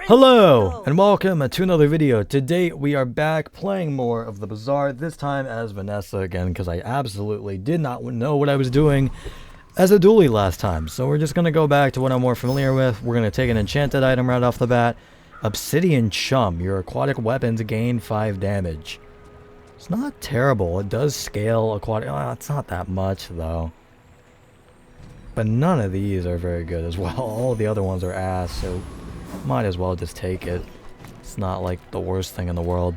Hello and welcome to another video. Today we are back playing more of the Bazaar, this time as Vanessa again, because I absolutely did not know what I was doing as a dually last time. So we're just going to go back to what I'm more familiar with. We're going to take an enchanted item right off the bat. Obsidian Chum. Your aquatic weapons gain 5 damage. It's not terrible. It does scale aquatic. Oh, it's not that much though. But none of these are very good as well. All the other ones are ass, so might as well just take it. It's not like the worst thing in the world.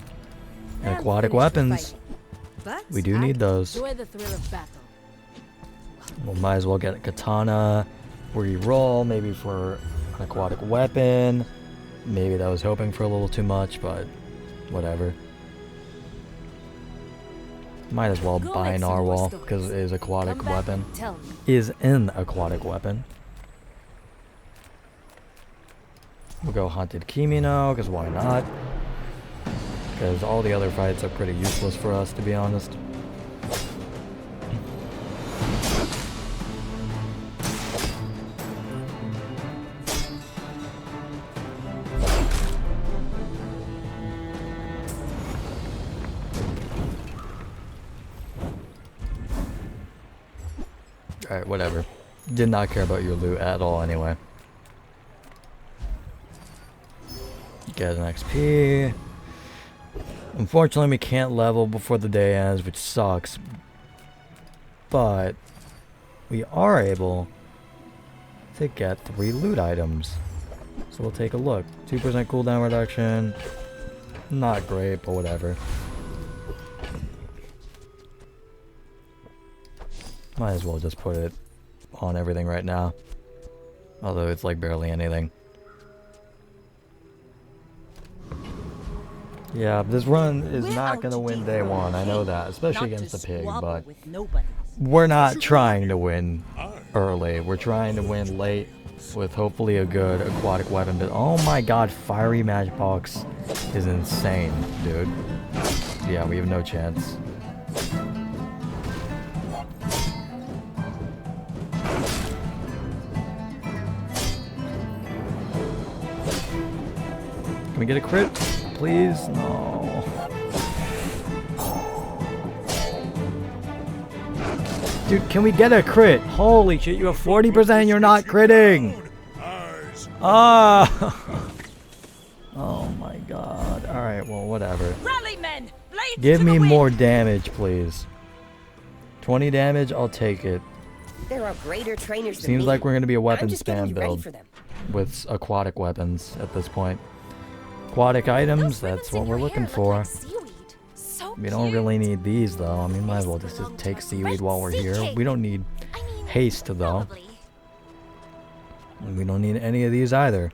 And aquatic weapons. We do need those. We might as well get a katana. Re-roll maybe for an aquatic weapon. Maybe that was hoping for a little too much, but whatever. Might as well buy a narwhal because it is aquatic weapon. Is an aquatic weapon. We'll go Haunted Kimino, because why not? Because all the other fights are pretty useless for us, to be honest. Alright, whatever. Did not care about your loot at all anyway. Get an XP. Unfortunately, we can't level before the day ends, which sucks. But we are able to get 3 loot items. So we'll take a look. 2% cooldown reduction. Not great, but whatever. Might as well just put it on everything right now. Although it's like barely anything. Yeah, this run is not going to win day one. I know that, especially against the pig, but we're not trying to win early. We're trying to win late with hopefully a good aquatic weapon. But oh my god, Fiery Matchbox is insane, dude. Yeah, we have no chance. Can we get a crit? Please? No. Dude, can we get a crit? Holy shit, you have 40% and you're not critting! Ah! Oh my god. Alright, well, whatever. Give me more damage, please. 20 damage, I'll take it. There are greater trainers than Seems me. like we're gonna be a weapon I'm just spam getting ready build for them. with aquatic weapons at this point. Aquatic items, that's what we're looking for. We don't really need these though. I mean, might as well just take seaweed while we're here. We don't need haste though. And we don't need any of these either.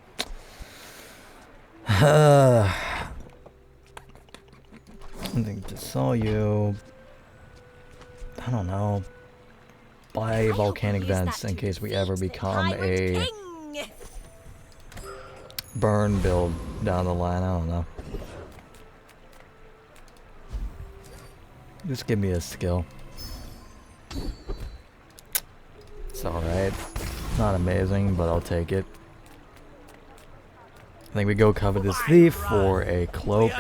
I think to sell you, I don't know, buy volcanic vents in case we ever become a burn build down the line. I don't know. Just give me a skill. It's alright. Not amazing, but I'll take it. I think we go Covetous Thief for a cloak.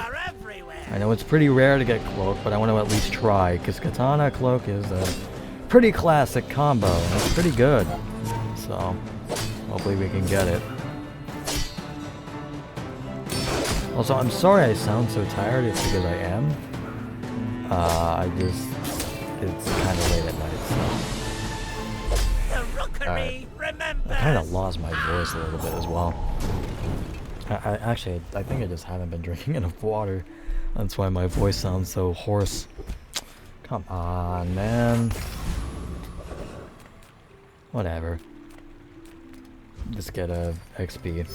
I know it's pretty rare to get cloak, but I want to at least try, because Katana Cloak is a pretty classic combo, and it's pretty good. So, hopefully we can get it. Also, I'm sorry I sound so tired. It's because I am. It's kind of late at night, so. Alright. I kind of lost my voice a little bit as well. I think I just haven't been drinking enough water. That's why my voice sounds so hoarse. Come on, man. Whatever. Just get a XP.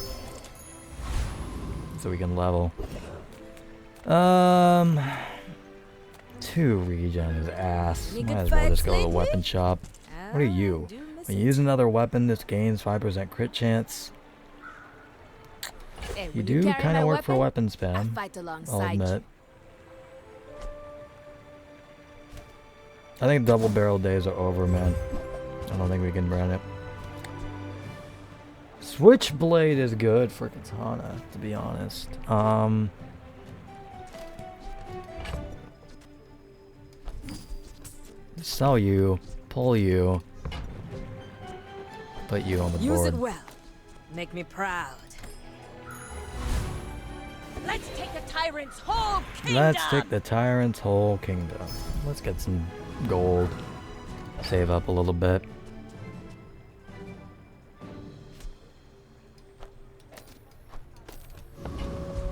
So we can level. 2 regen is ass. Might as well just go to the weapon shop. What are you? When you use another weapon, this gains 5% crit chance. You do kind of work for weapon spam, I'll admit. I think double barrel days are over, man. I don't think we can run it. Switchblade is good for katana, to be honest. Sell you, pull you, put you on the Use board. it well. Make me proud. Let's take the tyrant's whole kingdom. Let's take the tyrant's whole kingdom. Let's get some gold. Save up a little bit.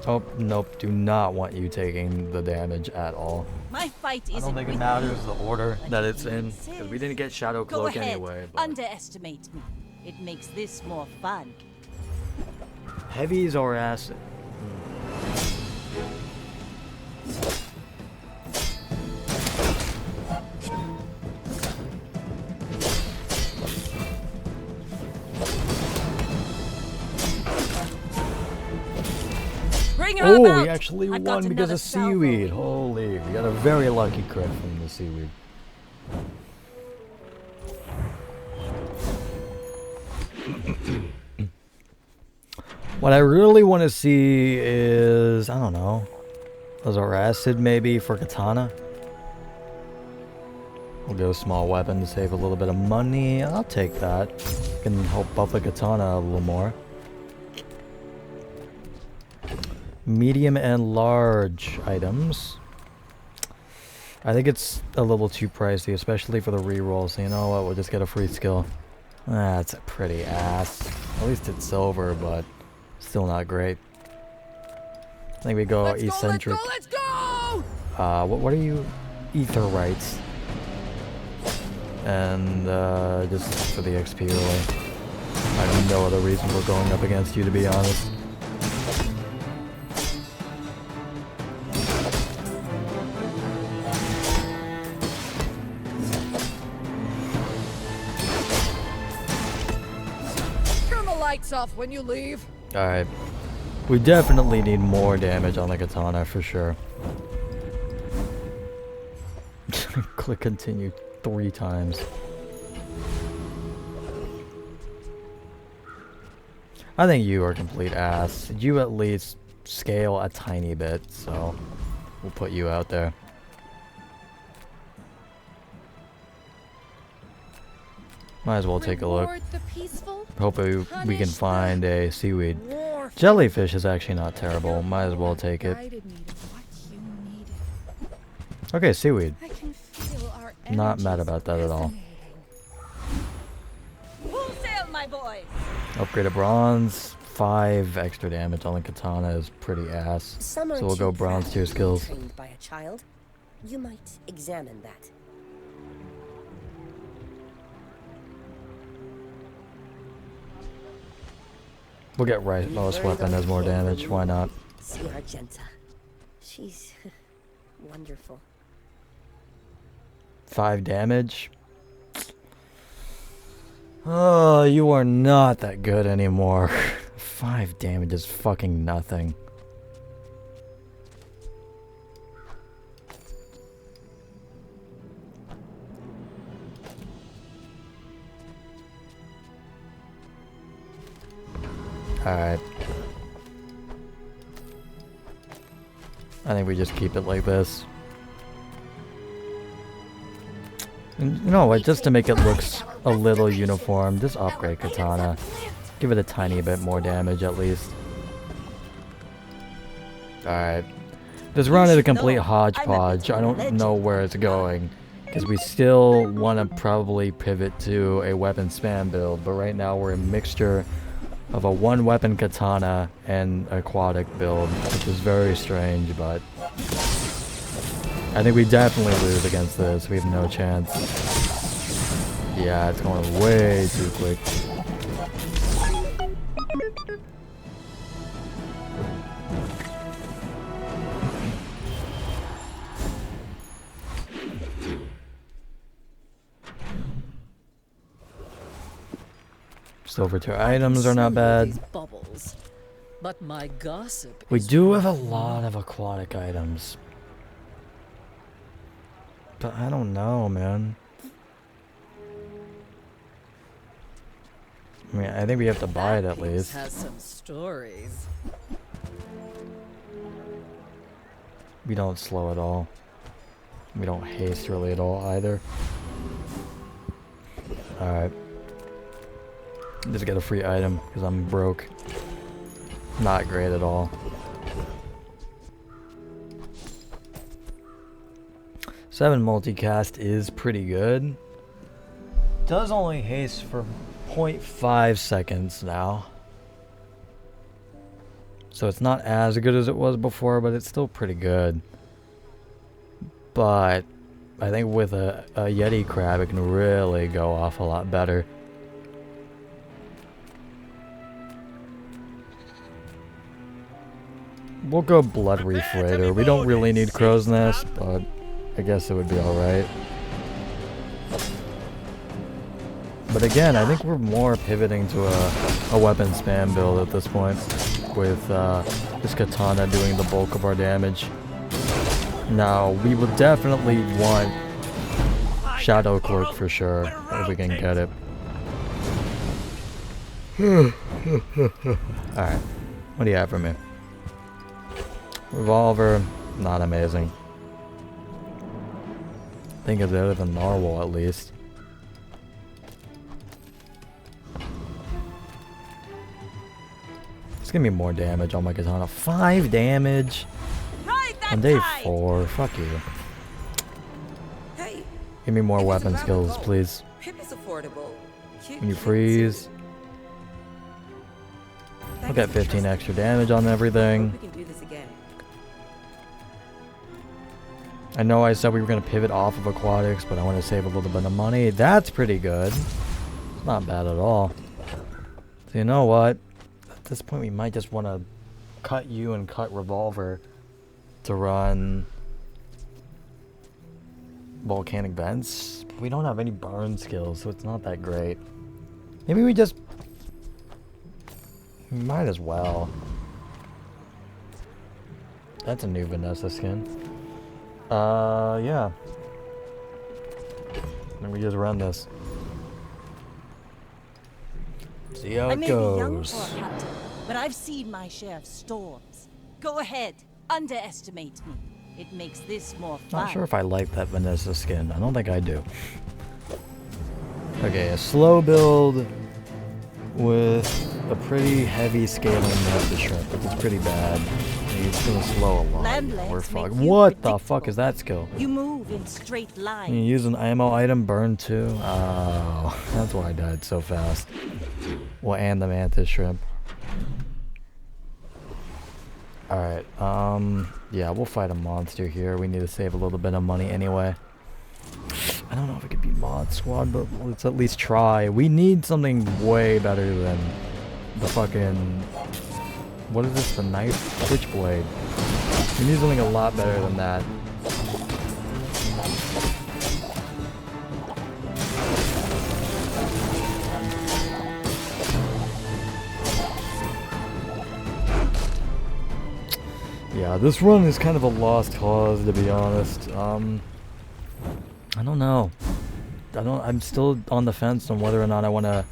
Oh, nope. Do not want you taking the damage at all. My fight I isn't don't think it with matters you, the order but that it it's in. makes Because we didn't get Shadow Go Cloak ahead. anyway. But Underestimate me. It makes this more fun. heavies or acid? Bring her Oh, about. we actually I got won because another of seaweed. salvo. Holy, we got a very lucky crit from the seaweed. What I really want to see is, I don't know, Bazaar acid maybe for katana. We'll go small weapon to save a little bit of money. I'll take that. Can help buff the katana a little more. Medium and large items. I think it's a little too pricey, especially for the reroll. So you know what? We'll just get a free skill. That's a pretty ass. At least it's silver, but still not great. I think we go eccentric. Let's go! What are you? Aetherites. And just for the XP really. I have no other reason for going up against you, to be honest. Turn the lights off when you leave. Alright. We definitely need more damage on the katana for sure. Click continue 3 times. I think you are complete ass. You at least scale a tiny bit, so we'll put you out there. Might as well take a look. Hopefully we can find a seaweed. Jellyfish is actually not terrible. Might as well take it. Okay, seaweed. Not mad about that at all. Full sail, my boys. Upgraded bronze. 5 extra damage on the katana is pretty ass. Some are So we'll go too bronze proud tier to be skills. trained by a child. You might examine that. We'll get right most weapon has more damage. Why not? See Argenta. She's wonderful. 5 damage. Oh, you are not that good anymore. 5 damage is fucking nothing. Alright. I think we just keep it like this. And you know what, just to make it look a little uniform, just upgrade katana. Give it a tiny bit more damage at least. Alright. This run is a complete hodgepodge. I don't know where it's going. Because we still want to probably pivot to a weapon spam build. But right now we're a mixture of a 1-weapon katana and aquatic build. Which is very strange, but I think we definitely lose against this. We have no chance. Yeah, it's going way too quick. Silver tier items are not bad. Bubbles, but my gossip We is do have a lot of aquatic items. But I don't know, man. I mean, I think we have to buy it That at piece least. has some stories. We don't slow at all. We don't haste really at all either. Alright. Just get a free item because I'm broke. Not great at all. Seven multicast is pretty good. Does only haste for 0.5 seconds now. So it's not as good as it was before, but it's still pretty good. But I think with a Yeti crab, it can really go off a lot better. We'll go Blood Reef Raider. We don't really need Crow's Nest, but I guess it would be alright. But again, I think we're more pivoting to a weapon spam build at this point, with this katana doing the bulk of our damage. Now, we will definitely want Shadow Cloak for sure, if we can get it. Alright, what do you have for me? Revolver, not amazing. I think it's better than Narwhal at least. It's gonna be more damage on my katana. 5 damage on day 4. Fuck you. Hey, Give me more if it's weapon a skills, rabbit please. Pip is affordable. Cute, When you cute, freeze, too. I'll get 15 extra damage on everything. We can do this again. I know I said we were going to pivot off of aquatics, but I want to save a little bit of money. That's pretty good. It's not bad at all. So you know what? At this point, we might just want to cut you and cut Revolver to run volcanic vents. We don't have any burn skills, so it's not that great. Maybe we just... might as well. That's a new Vanessa skin. Yeah. Then we just run this. See how I it may be young goes. for a captain, but I've seen my share of storms. Go ahead, underestimate me. It makes this more fun. Not sure if I like that Vanessa skin. I don't think I do. Okay, a slow build with a pretty heavy scaling of the shrimp, which is pretty bad. He's gonna slow a lot. Land We're legs make fucked. you What the predictable. fuck is that skill? You move in straight You lines. use an ammo item, burn 2. Oh, that's why I died so fast. Well, and the mantis shrimp. Alright, yeah, we'll fight a monster here. We need to save a little bit of money anyway. I don't know if it could be Mod Squad, but let's at least try. We need something way better than the fucking... what is this? The knife? Switchblade. We need something a lot better than that. Yeah, this run is kind of a lost cause, to be honest. I don't know. I'm still on the fence on whether or not I want to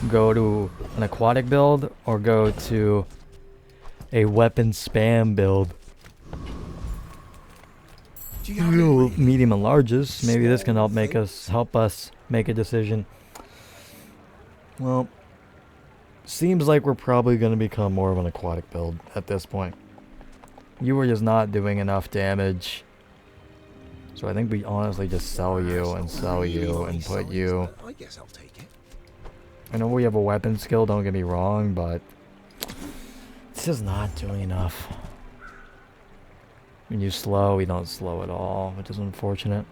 go to an aquatic build or go to a weapon spam build. Medium and larges. Maybe this can help us make a decision. Well, seems like we're probably going to become more of an aquatic build at this point. You were just not doing enough damage. So I think we honestly just sell you and put you. I guess I'll take it. I know we have a weapon skill, don't get me wrong, but it's just not doing enough. When you slow, we don't slow at all, which is unfortunate.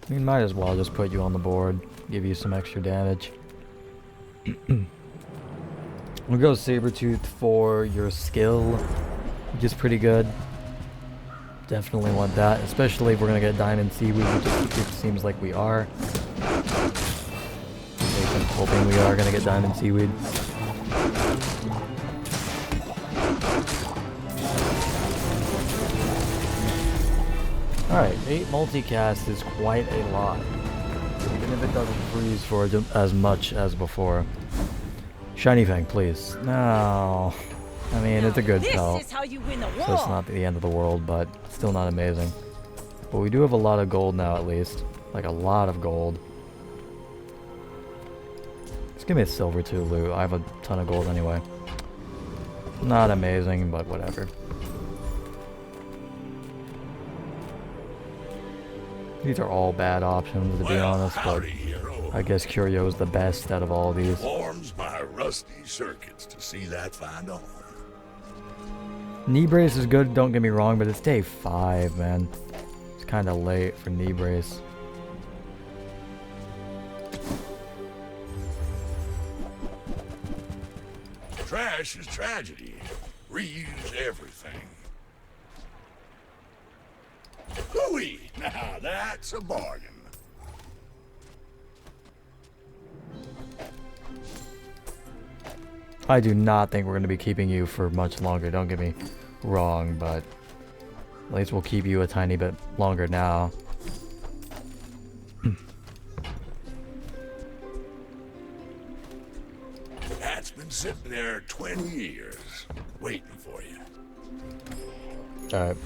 We might as well just put you on the board, give you some extra damage. We'll go Sabretooth for your skill, which is pretty good. Definitely want that, especially if we're going to get Diamond Seaweed, which it seems like we are. I'm hoping we are going to get Diamond Seaweed. Alright, 8 multicast is quite a lot. Even if it doesn't freeze for as much as before. Shiny Fang, please. No. I mean, it's a good pelt. This is how you win a war. So it's not the end of the world, but still not amazing. But we do have a lot of gold now, at least. Like, a lot of gold. Just give me a silver too, Lou. I have a ton of gold anyway. Not amazing, but whatever. These are all bad options, to be honest, but I guess Curio is the best out of all these. Warms my rusty circuits to see that find on. Knee brace is good, don't get me wrong, but it's day 5, man. It's kind of late for knee brace. Trash is tragedy. Reuse everything. Hooey! Now that's a bargain. I do not think we're going to be keeping you for much longer, don't get me wrong, but at least we'll keep you a tiny bit longer now. That's been sitting there 20 years, waiting for you. Alright.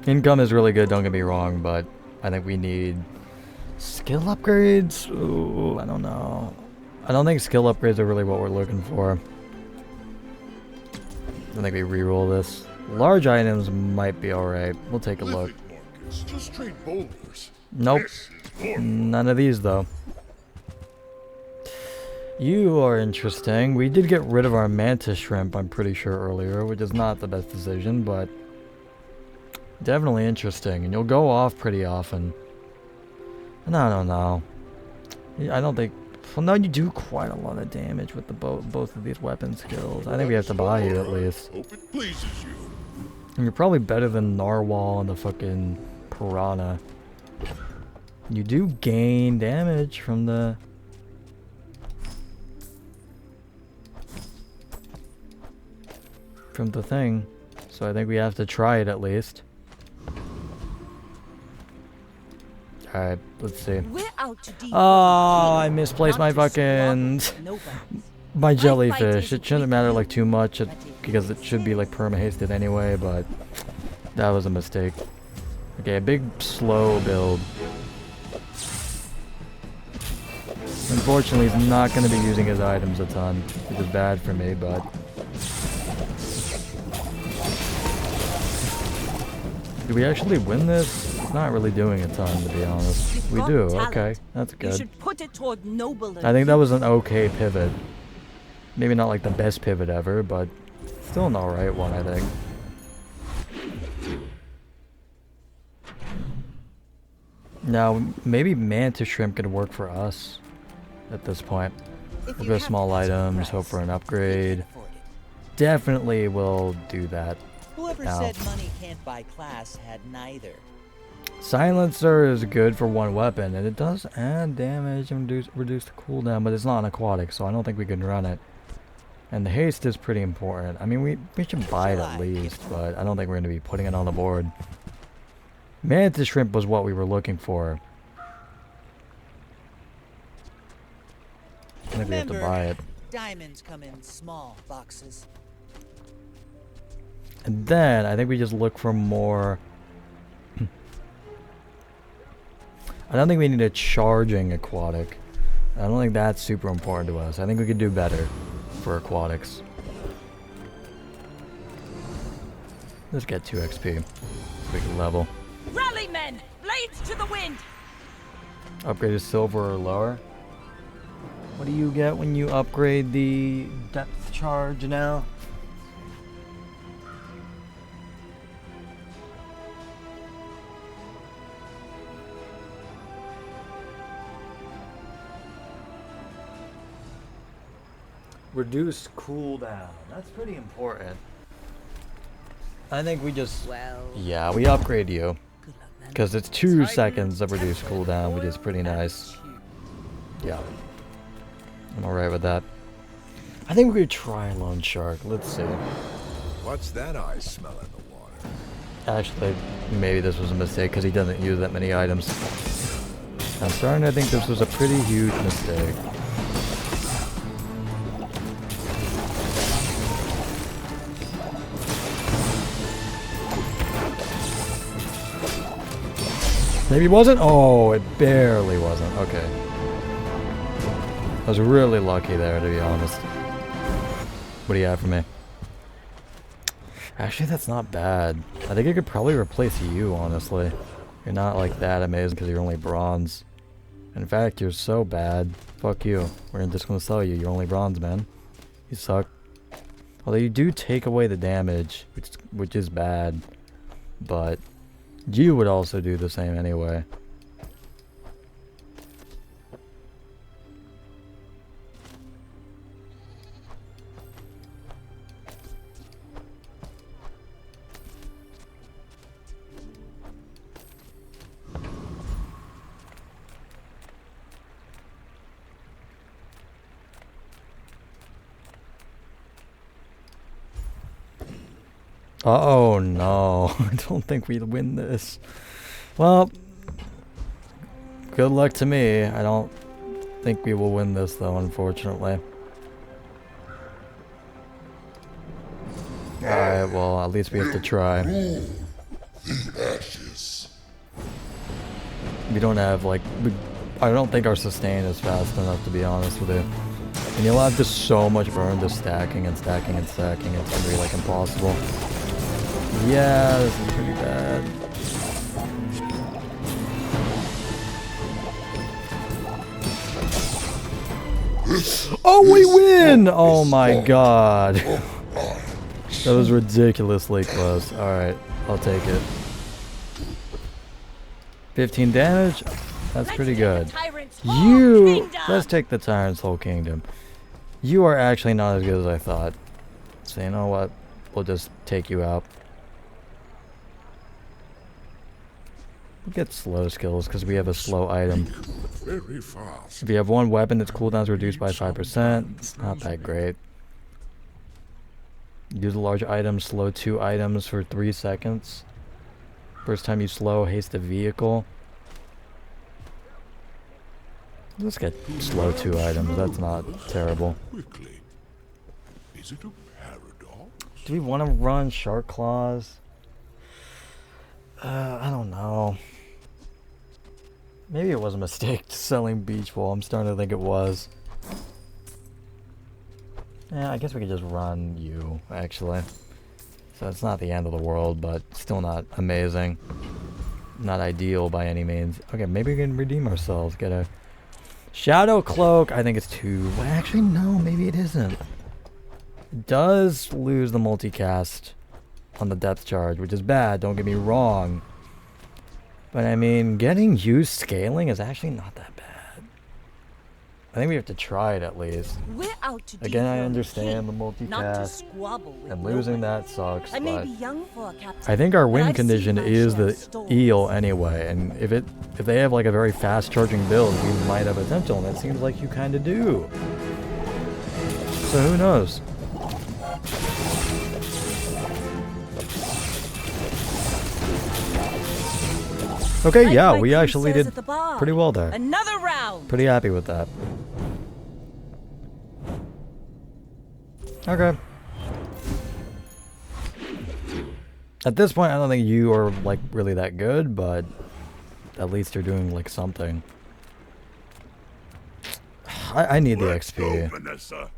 Income is really good, don't get me wrong, but I think we need skill upgrades? Ooh, I don't know. I don't think skill upgrades are really what we're looking for. I think we reroll this. Large items might be alright. We'll take a look. Markets, just trade boulders. Nope. None of these, though. You are interesting. We did get rid of our mantis shrimp, I'm pretty sure, earlier, which is not the best decision, but definitely interesting. And you'll go off pretty often. No. I don't think... Well, no, you do quite a lot of damage with the both of these weapon skills. I think we have to buy you, at least. Hope it pleases you. And you're probably better than Narwhal and the fucking Piranha. You do gain damage from the... thing. So I think we have to try it at least. Alright, let's see. We're out to deal Oh, with I misplaced my not to fucking... squabble, no buttons. my fight jellyfish. is It shouldn't weak matter like point. too much because it should be like perma-hasted anyway, but that was a mistake. Okay, a big slow build. Unfortunately, he's not going to be using his items a ton, which is bad for me, but... Do we actually win this? It's not really doing a ton, to be honest. You've We got do, talent. okay. That's You good. should put it toward noble. I think that was an okay pivot. Maybe not like the best pivot ever, but still an alright one, I think. Now, maybe Mantis Shrimp could work for us at this point. If We'll you go have small the best items, press, hope for an you can upgrade. afford it. Definitely will do that. Whoever Now. said money can't buy class had neither. Silencer is good for one weapon, and it does add damage and reduce the cooldown, but it's not an aquatic, so I don't think we can run it. And the haste is pretty important. I mean, we should buy it at least, but I don't think we're going to be putting it on the board. Mantis Shrimp was what we were looking for. I think we have to Remember, buy it. diamonds come in small boxes. And then, I think we just look for more... I don't think we need a charging aquatic. I don't think that's super important to us. I think we could do better for aquatics. Let's get 2 XP. So we can level. Rally, men! Blades to the wind! Upgrade to silver or lower. What do you get when you upgrade the depth charge now? Reduced cooldown. That's pretty important. I think we just... Well, Yeah, we upgrade you. good luck, man. Because it's 2 seconds of reduced cooldown, which is pretty nice. Yeah. I'm alright with that. I think we could try Lone Shark. Let's see. What's that I smell in the water? Actually, maybe this was a mistake because he doesn't use that many items. I'm starting to think this was a pretty huge mistake. Maybe it wasn't? Oh, it barely wasn't. Okay. I was really lucky there, to be honest. What do you have for me? Actually, that's not bad. I think I could probably replace you, honestly. You're not like that amazing because you're only bronze. In fact, you're so bad. Fuck you. We're just gonna sell you. You're only bronze, man. You suck. Although you do take away the damage, which is bad. But you would also do the same anyway. Oh no, I don't think we'd win this. Well, good luck to me. I don't think we will win this though, unfortunately. Alright, well, at least we have to try. We don't have, like, I don't think our sustain is fast enough, to be honest with you. And you'll have just so much burn just stacking and stacking and stacking. It's gonna be, like, impossible. Yeah, this is pretty bad. Oh, we win! Oh my god. That was ridiculously close. Alright, I'll take it. 15 damage? That's pretty good. Let's take the Tyrant's whole kingdom. You are actually not as good as I thought. So you know what? We'll just take you out. We'll get slow skills because we have a slow item. Very fast. If you have one weapon, its cooldown is reduced by 5%. It's not that great. Use a large item, slow 2 items for 3 seconds. First time you slow, haste a vehicle. Let's get slow 2 items. That's not terrible. Quickly. Is it a paradox? Do we want to run Shark Claws? I don't know. Maybe it was a mistake selling Beach Ball. I'm starting to think it was. Yeah, I guess we could just run you, actually. So it's not the end of the world, but still not amazing. Not ideal by any means. Okay, maybe we can redeem ourselves. Get a Shadow Cloak. I think it's 2. Well, actually, no, maybe it isn't. It does lose the multicast on the depth charge, which is bad, don't get me wrong. But I mean, getting used scaling is actually not that bad. I think we have to try it at least. We're out to Again, I dethrone understand the king, not to multicast, squabble with and no losing one. that sucks, I may but be young for a captain, I think our but win I've condition seen my is share the of storms. eel anyway, and if they have like a very fast charging build, we might have potential, and it seems like you kind of do. So who knows? Okay, Like yeah, my we king actually says did at the bar, pretty well there. Another round. Pretty happy with that. Okay. At this point, I don't think you are like really that good, but at least you're doing like something. I need the Let's go, XP. Vanessa.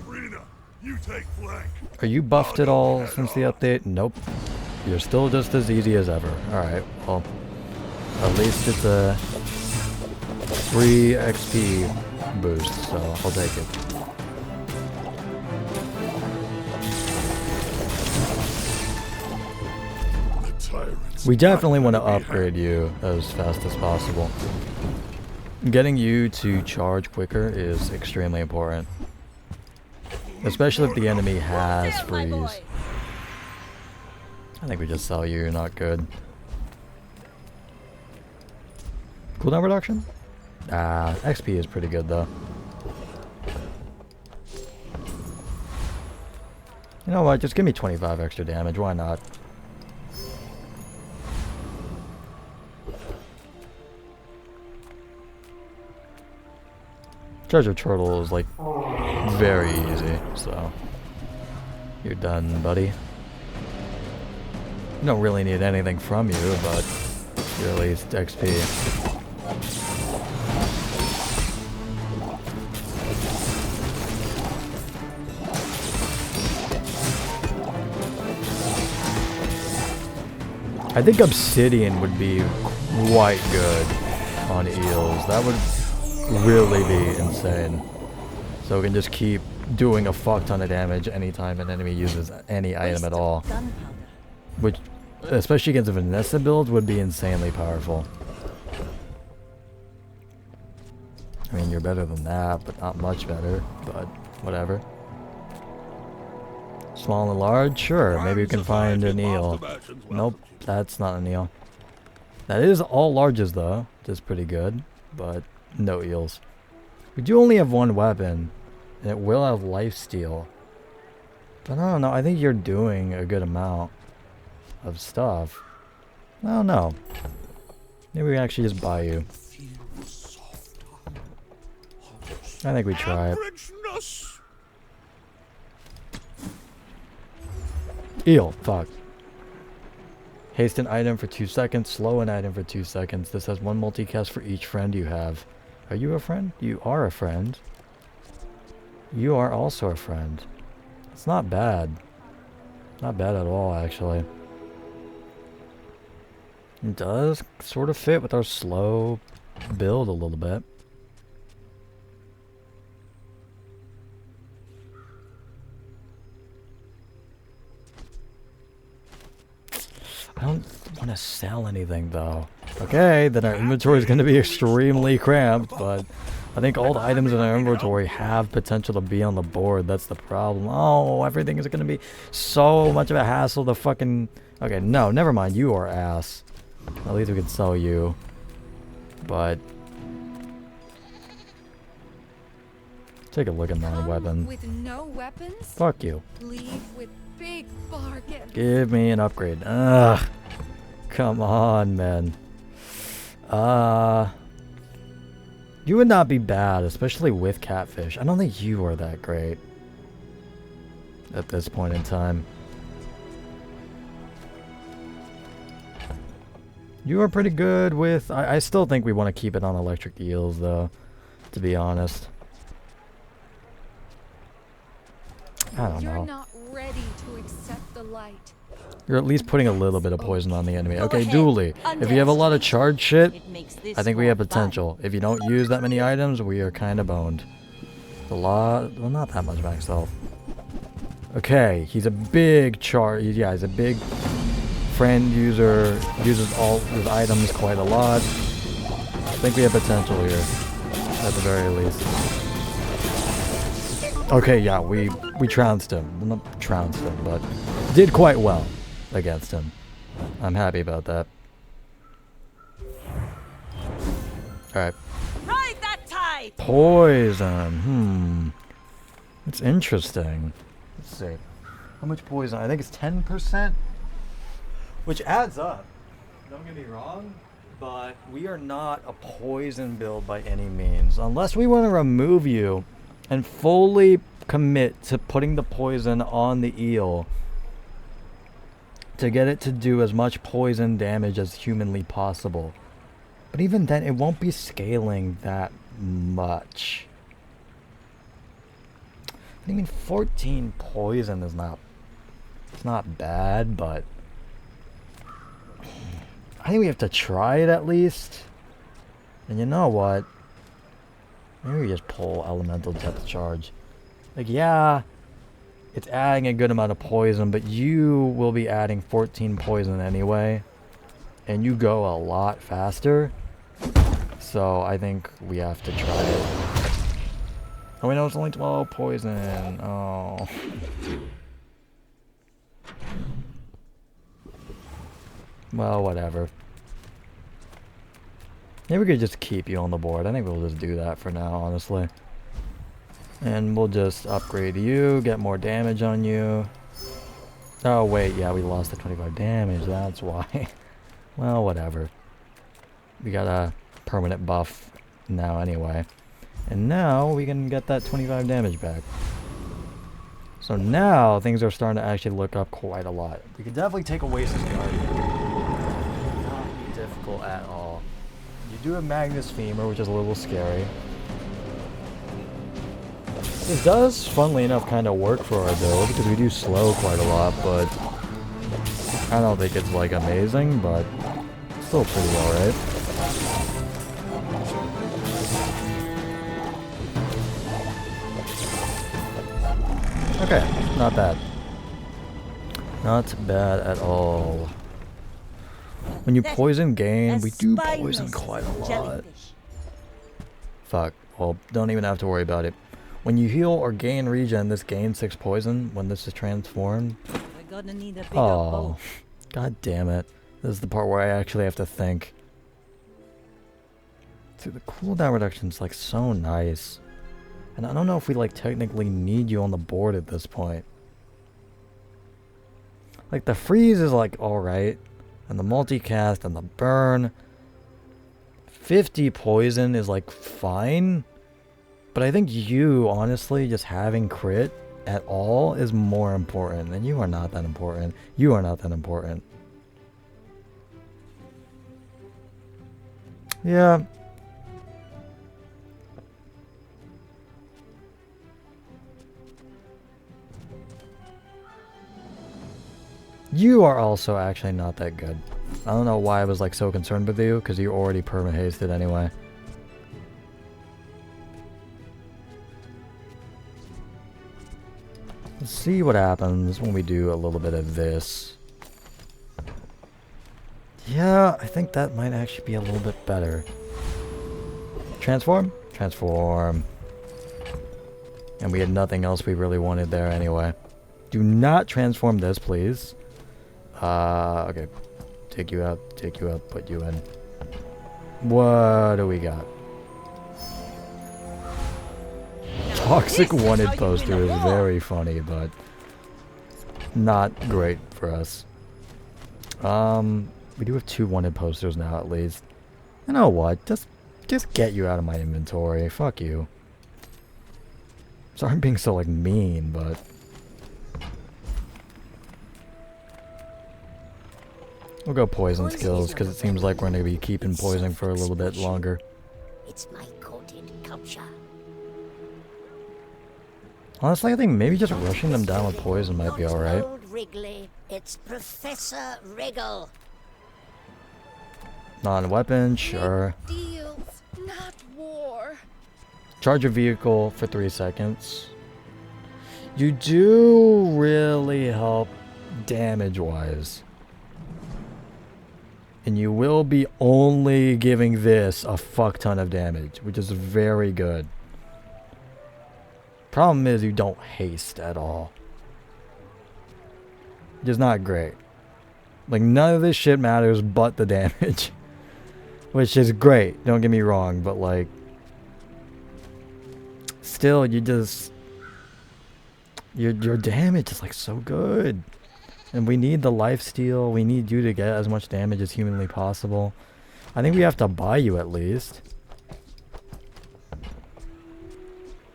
Rena, you take flank. Are you buffed at all since the update? Nope. You're still just as easy as ever. Alright, well, at least it's a free XP boost, so I'll take it. The tyrants. We definitely want to upgrade you as fast as possible. Getting you to charge quicker is extremely important. Especially if the enemy has freeze. I think we just sell you, you're not good. Cooldown reduction? XP is pretty good though. You know what? Just give me 25 extra damage. Why not? Treasure turtle is like very easy, so you're done, buddy. You don't really need anything from you, but you're at least XP. I think obsidian would be quite good on eels. That would really be insane. So we can just keep doing a fuck ton of damage anytime an enemy uses any item at all. Which, especially against a Vanessa build, would be insanely powerful. I mean, you're better than that, but not much better. But whatever. Small and large? Sure, maybe we can find an eel. Nope, that's not an eel. That is all larges though, which is pretty good, but no eels. We do only have one weapon, and it will have lifesteal. But I don't know, I think you're doing a good amount of stuff. I don't know. Maybe we actually just buy you. I think we try it. Eel, fuck. Haste an item for 2 seconds, slow an item for 2 seconds. This has 1 multicast for each friend you have. Are you a friend? You are a friend. You are also a friend. It's not bad. Not bad at all, actually. It does sort of fit with our slow build a little bit. I don't want to sell anything though. Okay, then our inventory is going to be extremely cramped, but I think all the items in our inventory have potential to be on the board. That's the problem. Oh, everything is going to be so much of a hassle to fucking... Okay, no, never mind. You are ass. At least we can sell you. But... take a look at my weapon. With no weapons? Fuck you. Leave with big bargains. Give me an upgrade. Ugh. Come on, man. You would not be bad, especially with catfish. I don't think you are that great at this point in time. You are pretty good with... I still think we want to keep it on electric eels, though, to be honest. I don't know. You're not ready to accept the light. You're at least putting a little bit of poison on the enemy. Okay, Dooley, if you have a lot of charge shit, I think we have potential. If you don't use that many items, we are kind of boned. A lot... well, not that much max health. Okay, he's a big charge... yeah, he's a big friend user. Uses all his items quite a lot. I think we have potential here, at the very least. Okay, yeah, we trounced him. Well, not trounced him, but did quite well against him. I'm happy about that. Alright. Ride that tide! Poison. It's interesting. Let's see. How much poison? I think it's 10%. Which adds up. Don't get me wrong, but we are not a poison build by any means. Unless we want to remove you and fully commit to putting the poison on the eel to get it to do as much poison damage as humanly possible. But even then, it won't be scaling that much. I mean, 14 poison is not... it's not bad, but... I think we have to try it at least. And you know what? Maybe we just pull elemental depth charge. Like, yeah, it's adding a good amount of poison, but you will be adding 14 poison anyway. And you go a lot faster. So I think we have to try it. Oh, we know it's only 12 poison. Oh. Well, whatever. Maybe we could just keep you on the board. I think we'll just do that for now, honestly. And we'll just upgrade you, get more damage on you. Oh, wait, yeah, we lost the 25 damage, that's why. Well, whatever. We got a permanent buff now anyway. And now we can get that 25 damage back. So now things are starting to actually look up quite a lot. We could definitely take Oasis Guardian. Not be difficult at all. You do have Magnus Femur, which is a little scary. This does, funnily enough, kind of work for our build, because we do slow quite a lot, but I don't think it's, like, amazing, but still pretty alright. Okay, not bad. Not bad at all. When you poison Gain, we do poison quite a lot. Fuck, well, don't even have to worry about it. When you heal or gain regen, this gains 6 poison when this is transformed. We're gonna need a bigger Oh, bow. god damn it. This is the part where I actually have to think. Dude, the cooldown reduction is like so nice. And I don't know if we like technically need you on the board at this point. Like the freeze is like alright. And the multicast and the burn. 50 poison is like fine. But I think you, honestly, just having crit at all is more important. And you are not that important. You are not that important. Yeah. You are also actually not that good. I don't know why I was like so concerned with you, because you already perma-hasted anyway. Let's see what happens when we do a little bit of this. Yeah, I think that might actually be a little bit better. Transform? Transform. And we had nothing else we really wanted there anyway. Do not transform this, please. Okay. Take you out, put you in. What do we got? Toxic wanted poster is very funny, but not great for us. We do have 2 wanted posters now at least. You know what? Just get you out of my inventory. Fuck you. Sorry I'm being so like mean, but we'll go poison skills because it seems like we're gonna be keeping poison for a little bit longer. It's my coated culture. Honestly, I think maybe just rushing them down with poison might be alright. Old Wrigley, it's Professor Wriggle. Non-weapon, sure. Deals, not war. Charge your vehicle for 3 seconds. You do really help damage-wise. And you will be only giving this a fuck ton of damage, which is very good. Problem is you don't haste at all. Which is not great. Like none of this shit matters but the damage. Which is great, don't get me wrong, but like still you just your damage is like so good. And we need the lifesteal, we need you to get as much damage as humanly possible. I think we have to buy you at least.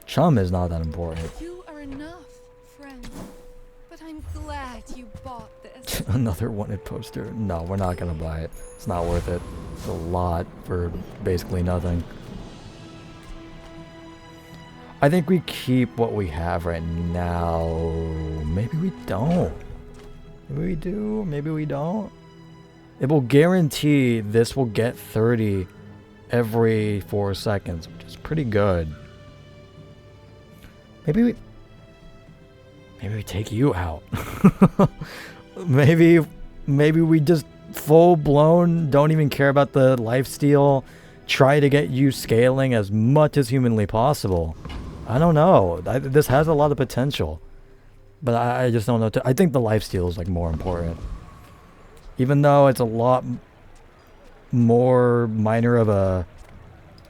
Chum is not that important. You are enough, friend. But I'm glad you bought this. Another wanted poster. No, we're not gonna buy it. It's not worth it. It's a lot for basically nothing. I think we keep what we have right now. Maybe we don't. Maybe we do. Maybe we don't. It will guarantee this will get 30 every 4 seconds, which is pretty good. Maybe we take you out. maybe we just full blown don't even care about the lifesteal. Try to get you scaling as much as humanly possible. I don't know. This has a lot of potential, but I just don't know. I think the lifesteal is like more important, even though it's a lot more minor of a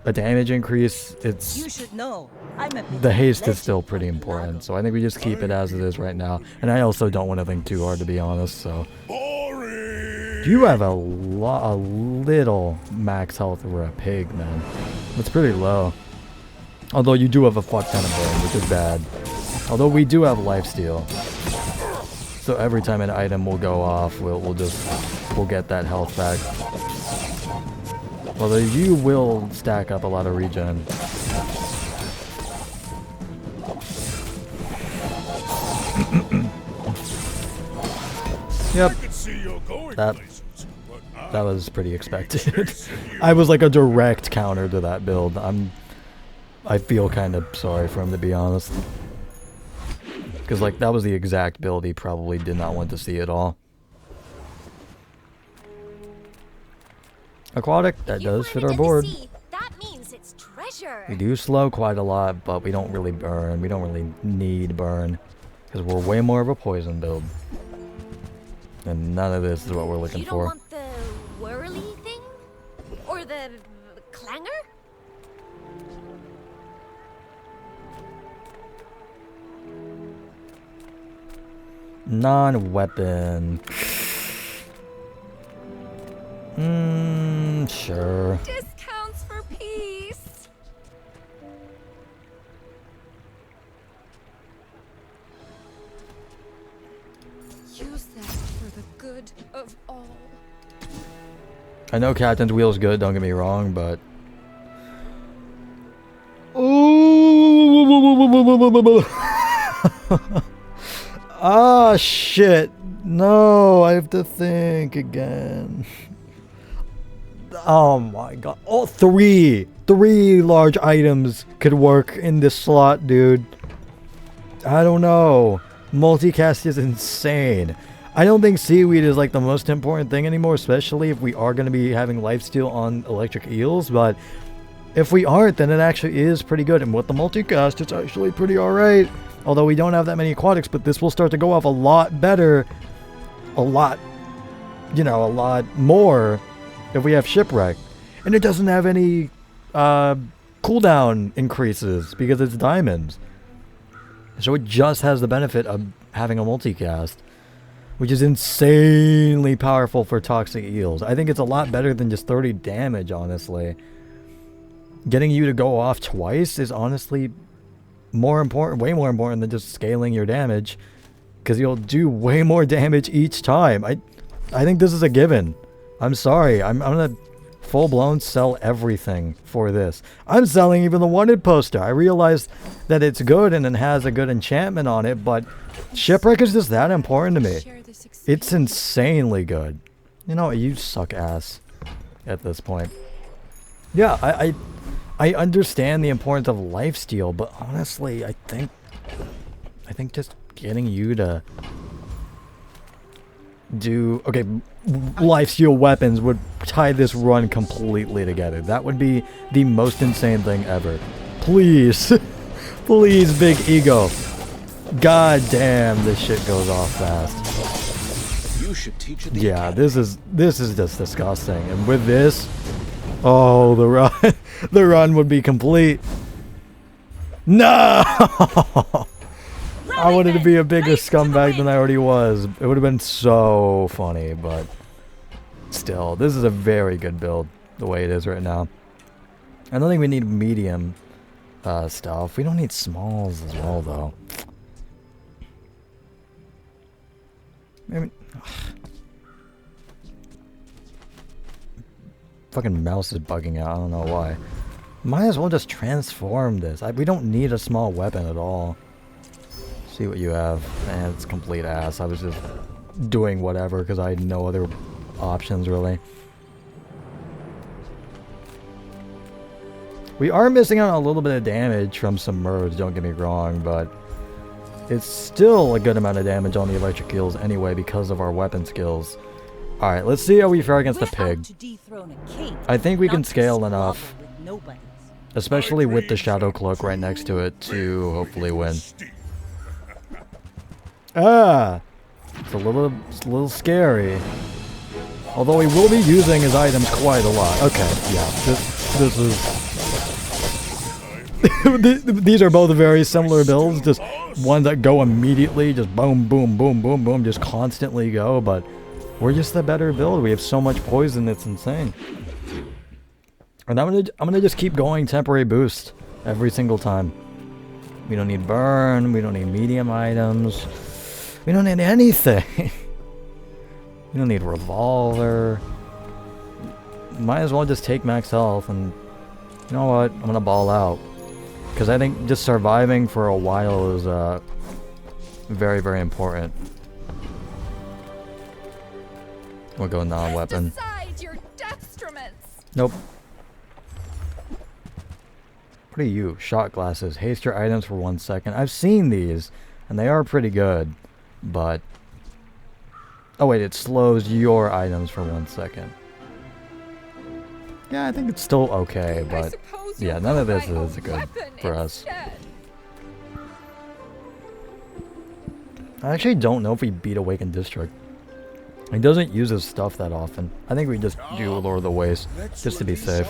a damage increase, You should know. I'm a bit the of a haste is legend still on pretty the important. lago. So I think we just keep it as it is right now. And I also don't want to think too hard, to be honest. So Boring! you have a little max health for a pig, man. That's pretty low. Although you do have a fuck ton of burn, which is bad. Although we do have lifesteal. So every time an item will go off, we'll get that health back. Although you will stack up a lot of regen. Yep. I can see you're going That- places, but That was pretty expected. I was like a direct counter to that build. I feel kind of sorry for him, to be honest. Because like that was the exact build he probably did not want to see at all. Aquatic, that does fit our board. That means it's treasure. We do slow quite a lot, but we don't really burn. We don't really need burn. Because we're way more of a poison build. And none of this is what we're looking You don't for. want the whirly thing? Or the clanger? Non-weapon. Sure. Discounts for peace. Use that for the good of all. I know Captain's Wheel is good, don't get me wrong, but... Ooh! Ah, shit. No, I have to think again. Oh my god. Oh, three large items could work in this slot, dude. I don't know. Multicast is insane. I don't think seaweed is like the most important thing anymore, especially if we are going to be having lifesteal on electric eels, but if we aren't, then it actually is pretty good. And with the multicast, it's actually pretty alright. Although we don't have that many aquatics, but this will start to go off a lot better. A lot more if we have shipwreck. And it doesn't have any cooldown increases because it's diamonds. So it just has the benefit of having a multicast, which is insanely powerful for toxic eels. I think it's a lot better than just 30 damage, honestly. Getting you to go off twice is honestly more important, way more important than just scaling your damage, because you'll do way more damage each time. I think this is a given. I'm sorry. I'm gonna full-blown sell everything for this. I'm selling even the wanted poster. I realized that it's good and it has a good enchantment on it, but shipwreck is just that important to me. Share this It's experience. insanely good. You know, you suck ass at this point. Yeah, I understand the importance of lifesteal, but honestly, I think just getting you to do lifesteal weapons would tie this run completely together. That would be the most insane thing ever. Please, please, big ego. God damn, this shit goes off fast. You should teach it the Yeah, this is just disgusting. And with this, oh, the run, the run would be complete. No! I wanted to be a bigger scumbag than I already was. It would have been so funny, but still, this is a very good build the way it is right now. I don't think we need medium stuff. We don't need smalls as well, though. Maybe. Fucking mouse is bugging out. I don't know why. Might as well just transform this. We don't need a small weapon at all. See what you have. Man, it's complete ass. I was just doing whatever because I had no other options, really. We are missing out on a little bit of damage from Submerge, don't get me wrong, but it's still a good amount of damage on the electric eels anyway because of our weapon skills. Alright, let's see how we fare against the We're out pig. to dethrone a king, I think we not can to scale squabble enough, with nobodies. especially with the Shadow Cloak right next to it, to hopefully win. Ah! It's a little scary. Although he will be using his items quite a lot. Okay, yeah, this is These are both very similar builds, just ones that go immediately, just boom, boom, boom, boom, boom, just constantly go, but we're just the better build. We have so much poison, it's insane. And I'm gonna just keep going temporary boost every single time. We don't need burn, we don't need medium items, we don't need anything. We don't need revolver. Might as well just take max health, and you know what, I'm gonna ball out. Because I think just surviving for a while is very, very important. We'll go non-weapon. Nope. What are you? Shot glasses. Haste your items for 1 second. I've seen these, and they are pretty good, but... Oh wait, it slows your items for 1 second. Yeah, I think it's still okay, but... Yeah, none of this is good for us. I actually don't know if we beat Awakened District. He doesn't use his stuff that often. I think we just do Lord of the Waste, just to be safe.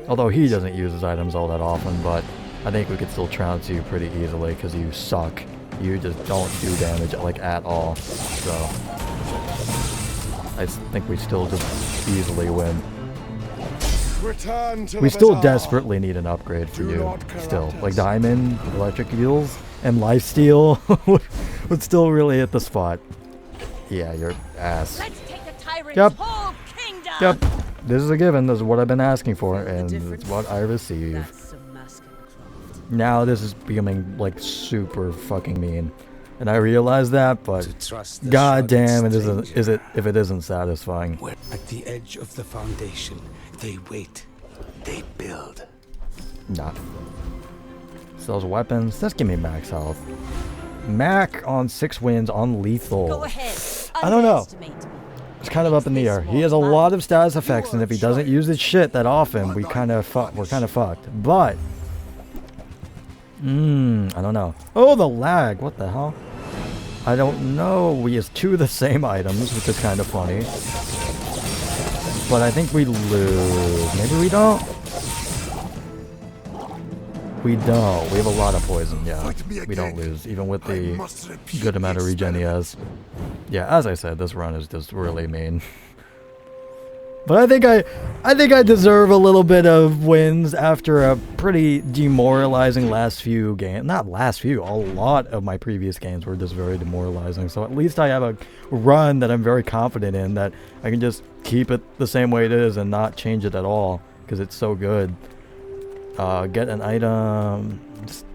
Although he doesn't use his items all that often, but I think we could still trounce you pretty easily because you suck. You just don't do damage, like, at all. So, I think we still just easily win. We still desperately need an upgrade for you, still. Like, Diamond, Electric Eels, and Lifesteal would still really hit the spot. Yeah, your ass. Let's take the tyrant's Yep. whole kingdom. Yep. This is a given. This is what I've been asking for, and it's what I receive. Now this is becoming, like, super fucking mean. And I realize that, but god damn it if it isn't satisfying. At the edge of the foundation, they wait. They build. Nah. So those weapons, just give me max health. Mac on 6 wins on lethal. Go ahead. I don't know. Underestimate me. It's kind of up in the air. He has a lot of status effects, and if he doesn't use his shit that often, we're kind of fucked. But I don't know. Oh, the lag. What the hell? I don't know. We use 2 of the same items, which is kind of funny. But I think we lose. Maybe we don't. We don't. We have a lot of poison, yeah. We don't lose, even with the good amount of regen he has. Yeah, as I said, this run is just really mean. But I think I deserve a little bit of wins after a pretty demoralizing last few games. Not last few, a lot of my previous games were just very demoralizing. So at least I have a run that I'm very confident in, that I can just keep it the same way it is and not change it at all, because it's so good. Get an item, just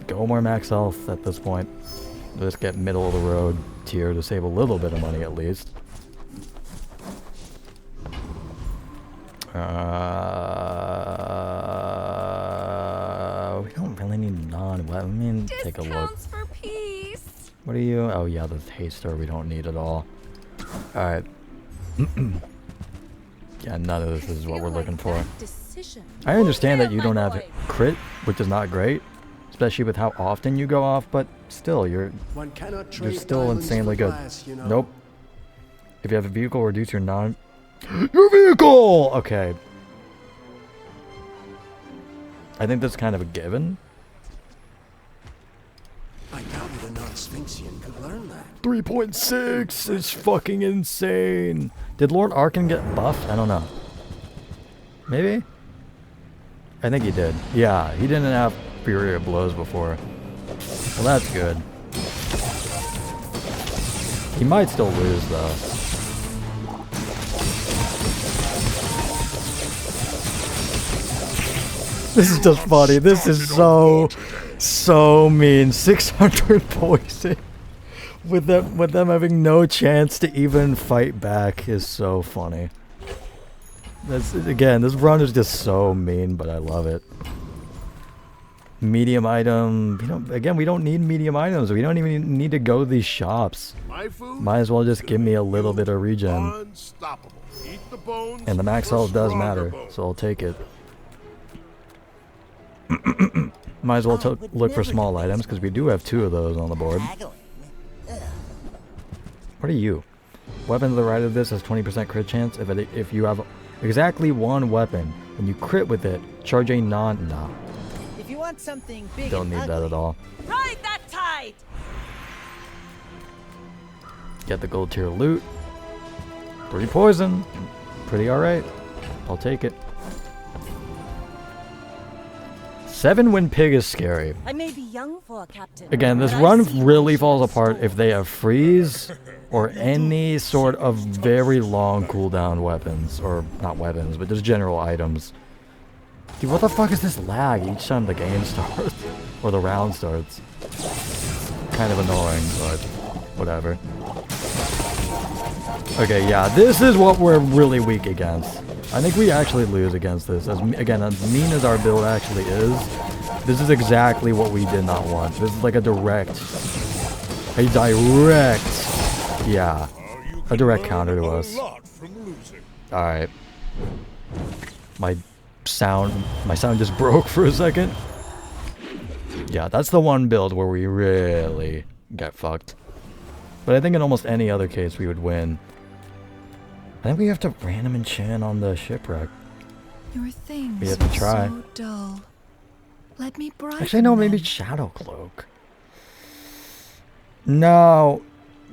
go more max health at this point. Just get middle of the road tier to save a little bit of money at least. We don't really need non-weapon. I mean, take a look. For peace. What are you? Oh yeah, the haster we don't need at all. Alright. Yeah, none of this is what we're looking for. I understand that you don't have crit, which is not great, especially with how often you go off, but still, you're still insanely good. Nope. If you have a vehicle, reduce your your vehicle! Okay. I think that's kind of a given. I doubted a non-Sphinxian could learn that. 3.6 is fucking insane. Did Lord Arkan get buffed? I don't know. Maybe? I think he did. Yeah, he didn't have Fury of Blows before. Well, that's good. He might still lose, though. This is just funny. This is so mean. 600 poison. With them having no chance to even fight back is so funny. Again, this run is just so mean, but I love it. Medium item. We don't need medium items. We don't even need to go to these shops. Might as well just give me a little bit of regen. And the max health does matter, so I'll take it. Might as well look for small items, because we do have 2 of those on the board. What are you? Weapon to the right of this has 20% crit chance. If you have exactly 1 weapon and you crit with it, charge a want something big Don't and need ugly. that at all. Ride that tide! Get the gold tier loot. 3 poison. Pretty alright. I'll take it. 7 Wind Pig is scary. I may be young for a captain. Again, this but I've run seen really my falls share of apart if they have freeze or any sort of very long cooldown weapons. Or not weapons, but just general items. Dude, what the fuck is this lag each time the game starts? Or the round starts? Kind of annoying, but whatever. Okay, yeah, this is what we're really weak against. I think we actually lose against this. Again, as mean as our build actually is, this is exactly what we did not want. This is like a direct, yeah, a direct counter to us. Alright. My sound just broke for a second. Yeah, that's the one build where we really get fucked. But I think in almost any other case we would win. I think we have to random enchant on the shipwreck. Your things We have to try. are so dull. Let me brighten Actually, no, maybe them. Shadow Cloak. No.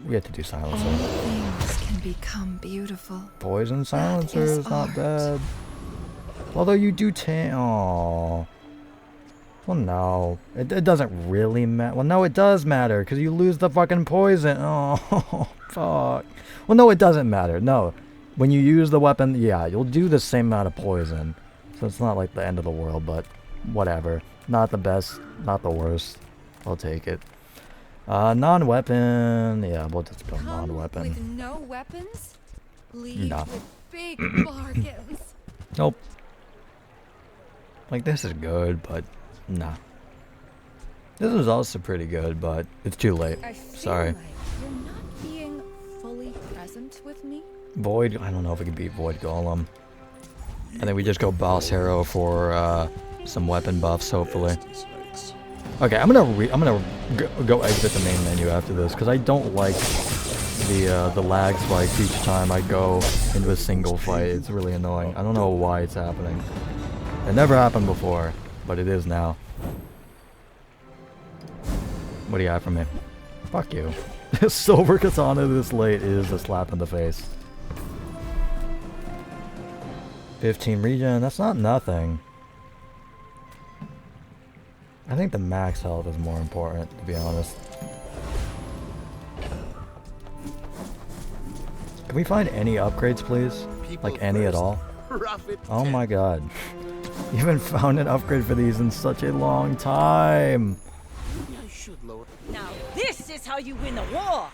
We have to do All Silencer. things can become beautiful. Poison Silencer is is not art. bad. Although you do oh. Well, no. It doesn't really matter. Well, no, it does matter, because you lose the fucking poison. Oh, fuck. Well, no, it doesn't matter. No. When you use the weapon, yeah, you'll do the same amount of poison. So it's not like the end of the world, but whatever. Not the best, not the worst. I'll take it. Non-weapon. Yeah, we'll just go Come non-weapon. with no weapons? Leave Nah. with big bargains. Nope. Like, this is good, but nah. This is also pretty good, but it's too late. I feel Sorry. like you're not being fully present with me. Void, I don't know if we can beat Void Golem. I think we just go Boss Hero for some weapon buffs, hopefully. Okay, I'm gonna go exit the main menu after this, because I don't like the lag spikes each time I go into a single fight. It's really annoying. I don't know why it's happening. It never happened before, but it is now. What do you have for me? Fuck you. Silver Katana this late is a slap in the face. 15 regen, that's not nothing. I think the max health is more important, to be honest. Can we find any upgrades, please? Like any at all? Oh my god. You haven't found an upgrade for these in such a long time. Now this is how you win a war!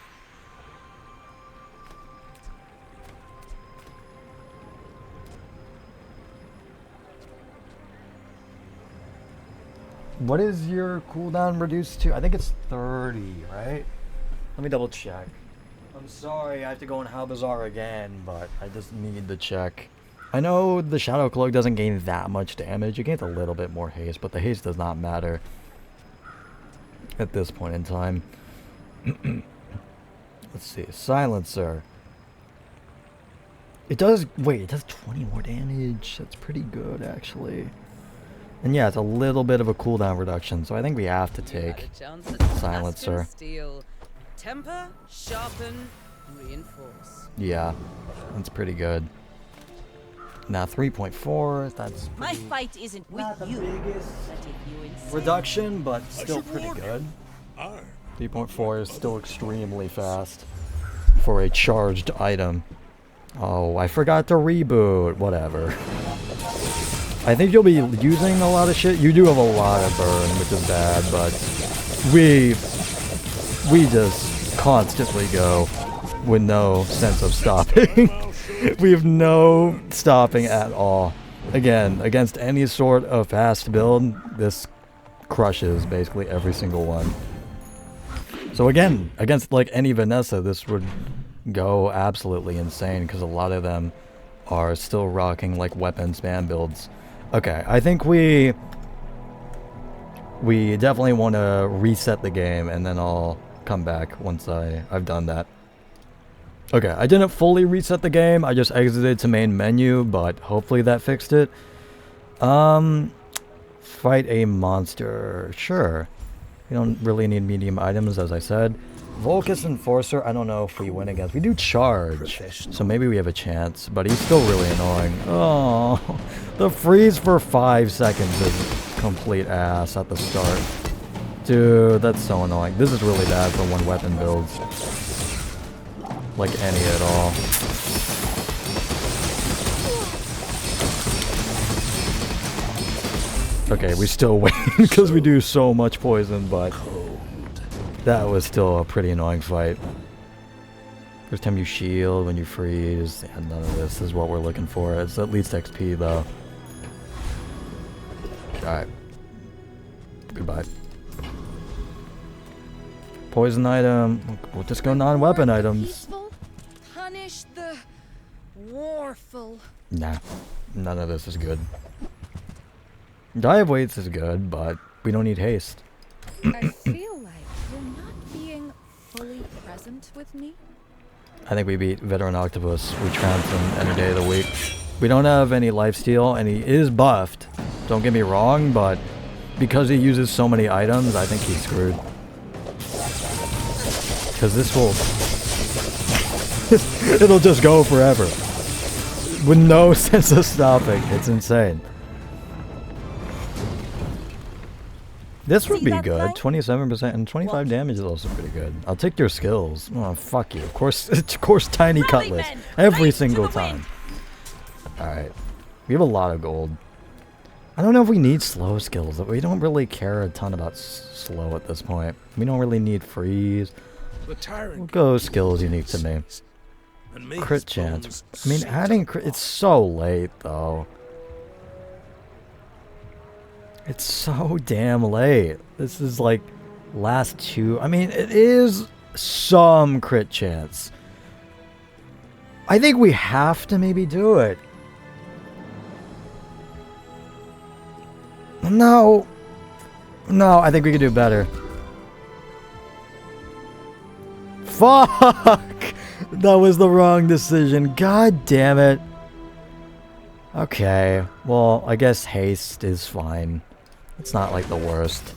What is your cooldown reduced to? I think it's 30, right? Let me double check. I'm sorry, I have to go in Bazaar again, but I just need to check. I know the Shadow Cloak doesn't gain that much damage. It gains a little bit more haste, but the haste does not matter at this point in time. Let's see. Silencer. It does... Wait, it does 20 more damage. That's pretty good, actually. And yeah, it's a little bit of a cooldown reduction, so I think we have to take Silencer. Temper, sharpen, reinforce. Yeah, that's pretty good. Now 3.4, that's My fight isn't with not the you, biggest but if you insist. reduction, but still pretty good. Aye. 3.4 is still extremely fast for a charged item. Oh, I forgot to reboot. Whatever. I think you'll be using a lot of shit. You do have a lot of burn, which is bad, but we just constantly go with no sense of stopping. We have no stopping at all. Again, against any sort of fast build, this crushes basically every single one. So again, against like any Vanessa, this would go absolutely insane because a lot of them are still rocking like weapon spam builds. Okay, I think we definitely want to reset the game, and then I'll come back once I've done that. Okay, I didn't fully reset the game. I just exited to main menu, but hopefully that fixed it. Fight a monster. Sure. We don't really need medium items, as I said. Volcus Enforcer, I don't know if we win against. We do charge, so maybe we have a chance, but he's still really annoying. Oh, the freeze for 5 seconds is complete ass at the start. Dude, that's so annoying. This is really bad for one weapon builds. Like any at all. Okay, we still win because we do so much poison, but that was still a pretty annoying fight. First time you shield, when you freeze, and none of this is what we're looking for. It's at least XP though. Alright. Goodbye. Poison item. We'll just go non-weapon items. Peaceful, punish the warful. Nah. None of this is good. Dive weights is good, but we don't need haste. I feel like you're not being fully present with me. I think we beat Veteran Octopus. We trounced him any day of the week. We don't have any lifesteal, and he is buffed. Don't get me wrong, but because he uses so many items, I think he's screwed. Because this will... it'll just go forever. With no sense of stopping. It's insane. This would be good. 27% and 25 damage is also pretty good. I'll take your skills. Oh, fuck you. Of course, Tiny Cutlass. Every single time. Alright. We have a lot of gold. I don't know if we need slow skills. We don't really care a ton about slow at this point. We don't really need freeze. We'll go skills unique to me. Crit chance. I mean, adding crit... It's so late, though. It's so damn late. This is like last 2. I mean, it is some crit chance. I think we have to maybe do it. No. No, I think we could do better. Fuck! That was the wrong decision. God damn it. Okay. Well, I guess haste is fine. It's not like the worst.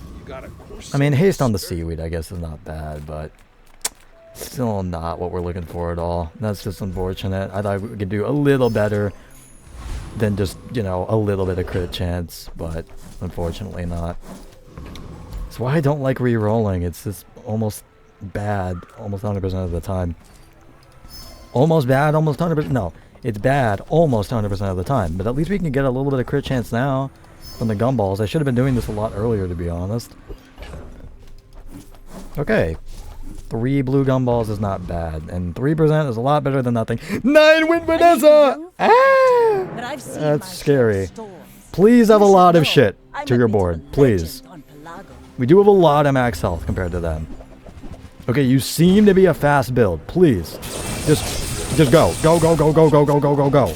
I mean, haste on the seaweed, I guess, is not bad, but still not what we're looking for at all. That's just unfortunate. I thought we could do a little better than just, you know, a little bit of crit chance, but unfortunately not. That's why I don't like re-rolling. It's just almost bad almost 100% of the time. Almost bad almost 100%. No, it's bad almost 100% of the time, but at least we can get a little bit of crit chance now from the gumballs. I should have been doing this a lot earlier, to be honest. Okay. 3 blue gumballs is not bad, and 3% is a lot better than nothing. 9 win Vanessa! Ah! That's scary. Please have a lot of shit to your board. Please. We do have a lot of max health compared to them. Okay, you seem to be a fast build. Please. Just go. Go, go, go, go, go, go, go, go, go.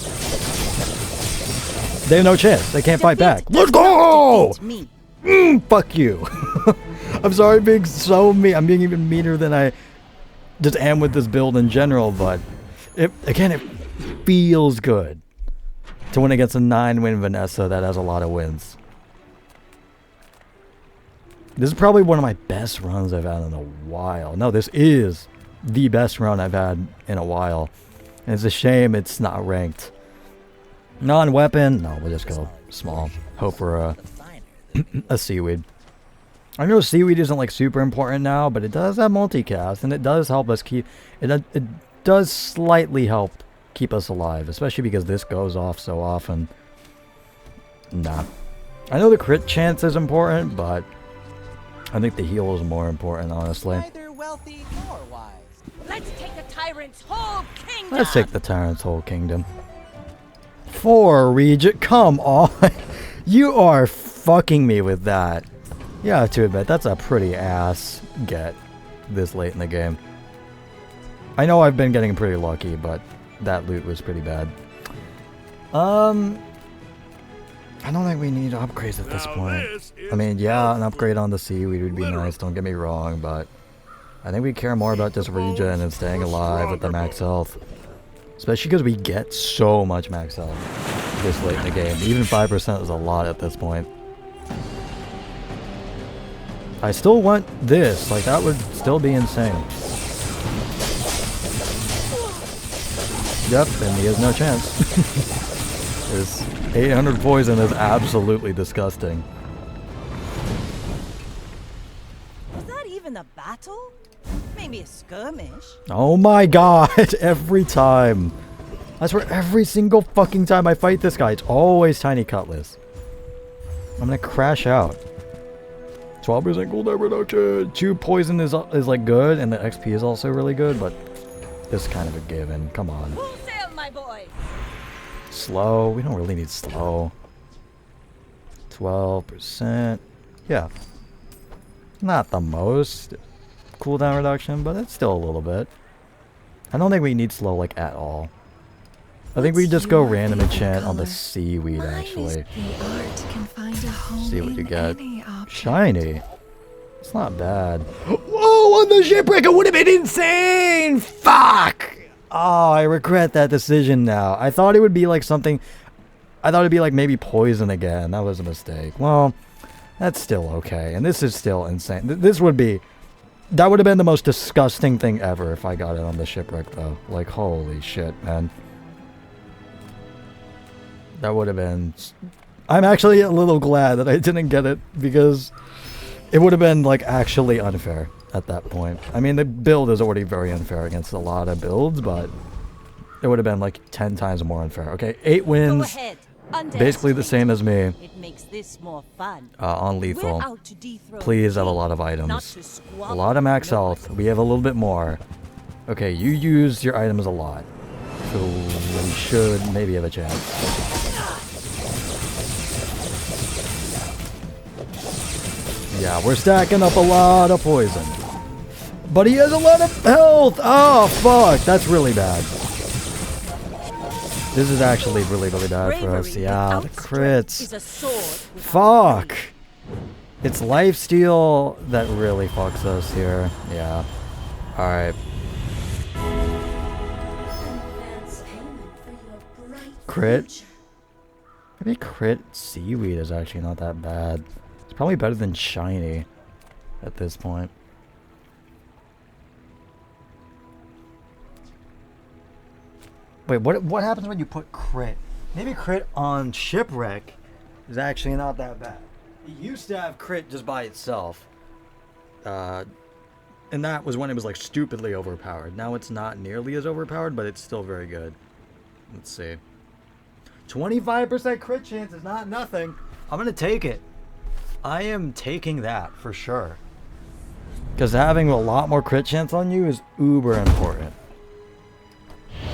They have no chance. They can't fight back. Let's go! Fuck you. I'm sorry being so mean. I'm being even meaner than I just am with this build in general, but it feels good to win against a 9-win Vanessa that has a lot of wins. This is probably one of my best runs I've had in a while. No, this is the best run I've had in a while. And it's a shame it's not ranked. Non-weapon? No, we'll just go small. Hope for a seaweed. I know seaweed isn't like super important now, but it does have multicast, and it does help us keep... It does slightly help keep us alive, especially because this goes off so often. Nah. I know the crit chance is important, but I think the heal is more important, honestly. Neither wealthy nor wise. Let's take the tyrant's whole kingdom. Let's take the tyrant's whole kingdom. 4 Regent, come on. You are fucking me with that. Yeah, I have to admit, that's a pretty ass get this late in the game. I know I've been getting pretty lucky, but that loot was pretty bad. I don't think we need upgrades at this point. I mean, yeah, an upgrade on the seaweed would be nice, don't get me wrong, but I think we care more about just regen and staying alive with the max health. Especially because we get so much max health this late in the game. Even 5% is a lot at this point. I still want this. Like, that would still be insane. Yep, and he has no chance. His 800 poison is absolutely disgusting. Was that even a battle? Maybe a skirmish. Oh my god, every time. I swear, every single fucking time I fight this guy, it's always Tiny Cutlass. I'm gonna crash out. 12% cooldown reduction. 2 poison is like good, and the XP is also really good, but this is kind of a given. Come on. Full sail, my boy. Slow. We don't really need slow. 12%. Yeah. Not the most cooldown reduction, but it's still a little bit. I don't think we need slow like at all. I think we just go random enchant on the seaweed actually. See what you get. Shiny. It's not bad. Whoa, on the shipwreck it would have been insane! Fuck! Oh, I regret that decision now. I thought it would be like something... I thought it'd be like maybe poison again. That was a mistake. Well, that's still okay. And this is still insane. This would be... That would have been the most disgusting thing ever if I got it on the shipwreck though. Like, holy shit, man. That would have been... I'm actually a little glad that I didn't get it because it would have been like actually unfair at that point. I mean, the build is already very unfair against a lot of builds, but it would have been like 10 times more unfair. Okay, 8 wins. Basically the same as me. It makes this more fun. On lethal. Please have a lot of items. A lot of max health. We have a little bit more. Okay, you use your items a lot. So we should maybe have a chance. Yeah, we're stacking up a lot of poison. But he has a lot of health! Oh, fuck! That's really bad. This is actually really, really bad for us. Yeah, the crits. Fuck! It's lifesteal that really fucks us here. Yeah. Alright. Crit? Maybe crit seaweed is actually not that bad. It's probably better than shiny at this point. Wait, what happens when you put crit? Maybe crit on shipwreck is actually not that bad. It used to have crit just by itself. And that was when it was like stupidly overpowered. Now it's not nearly as overpowered, but it's still very good. Let's see. 25% crit chance is not nothing. I'm gonna take it. I am taking that for sure. Because having a lot more crit chance on you is uber important.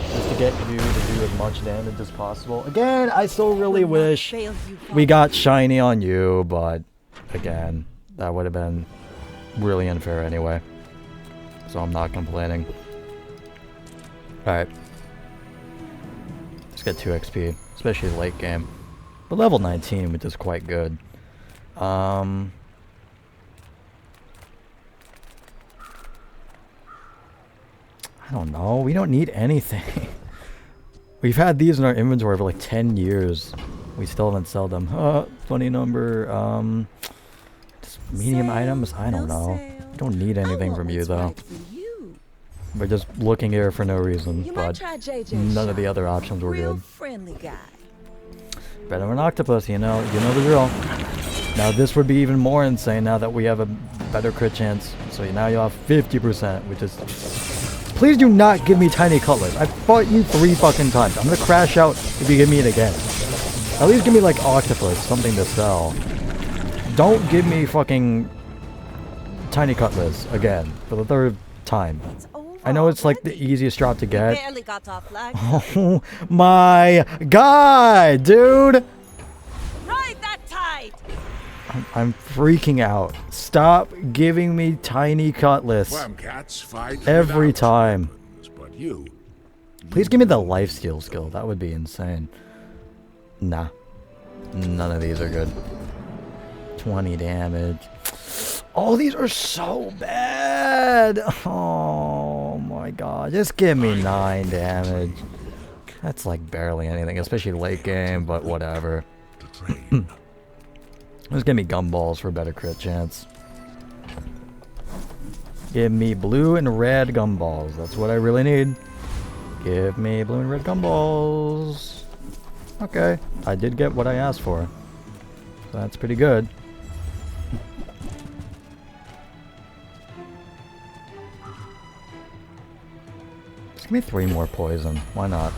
Just to get you to do as much damage as possible. Again, I still really wish we got shiny on you, but again, that would have been really unfair anyway. So I'm not complaining. Alright. Let's get 2 XP, especially late game. But level 19, which is quite good. I don't know. We don't need anything. We've had these in our inventory for like 10 years. We still haven't sold them. Funny number. Just medium items? I don't know. We don't need anything from you though. We're just looking here for no reason, but none of the other options were good. Better than an octopus, you know the drill. Now this would be even more insane now that we have a better crit chance. So now you'll have 50%, which is... Please do not give me Tiny Cutlass. I fought you 3 fucking times. I'm gonna crash out if you give me it again. At least give me like octopus, something to sell. Don't give me fucking Tiny Cutlass again for the 3rd time. I know it's like the easiest drop to get. Oh my god, dude! Ride that tide! I'm freaking out. Stop giving me Tiny Cutlass every time. Please give me the lifesteal skill. That would be insane. Nah. None of these are good. 20 damage. Oh, these are so bad. Oh my god. Just give me 9 damage. That's like barely anything, especially late game, but whatever. Just give me gumballs for a better crit chance. Give me blue and red gumballs. That's what I really need. Give me blue and red gumballs. Okay, I did get what I asked for. So that's pretty good. Just give me 3 more poison. Why not?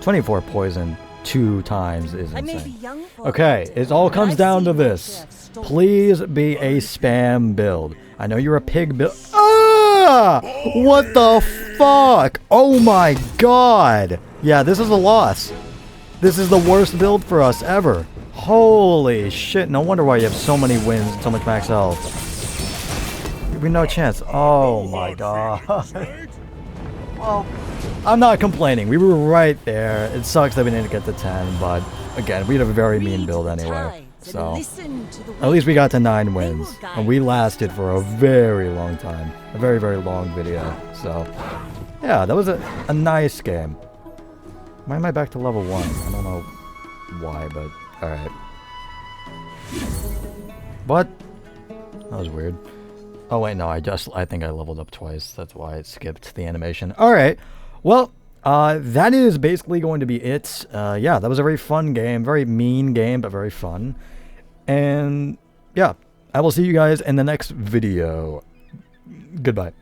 "24 poison 2 times is I may be insane." young for Okay, it all but comes I've down to seen my this. share of storms. Please be a spam build. I know you're a pig build. Ah! What the fuck? Oh my god! Yeah, this is a loss. This is the worst build for us ever. Holy shit, no wonder why you have so many wins and so much max health. We no chance. Oh my god. Well, I'm not complaining. We were right there. It sucks that we didn't get to 10, but again, we had a very mean Read build the anyway. tides and So listen to the at least we got to 9 They will wins, guide and we us lasted for a very long time. A very, very long video. So yeah, that was a nice game. Why am I back to level 1? I don't know why, but alright. What? That was weird. Oh wait, no, I think I leveled up twice. That's why it skipped the animation. Alright, well, that is basically going to be it. Yeah, that was a very fun game. Very mean game, but very fun. And yeah, I will see you guys in the next video. Goodbye.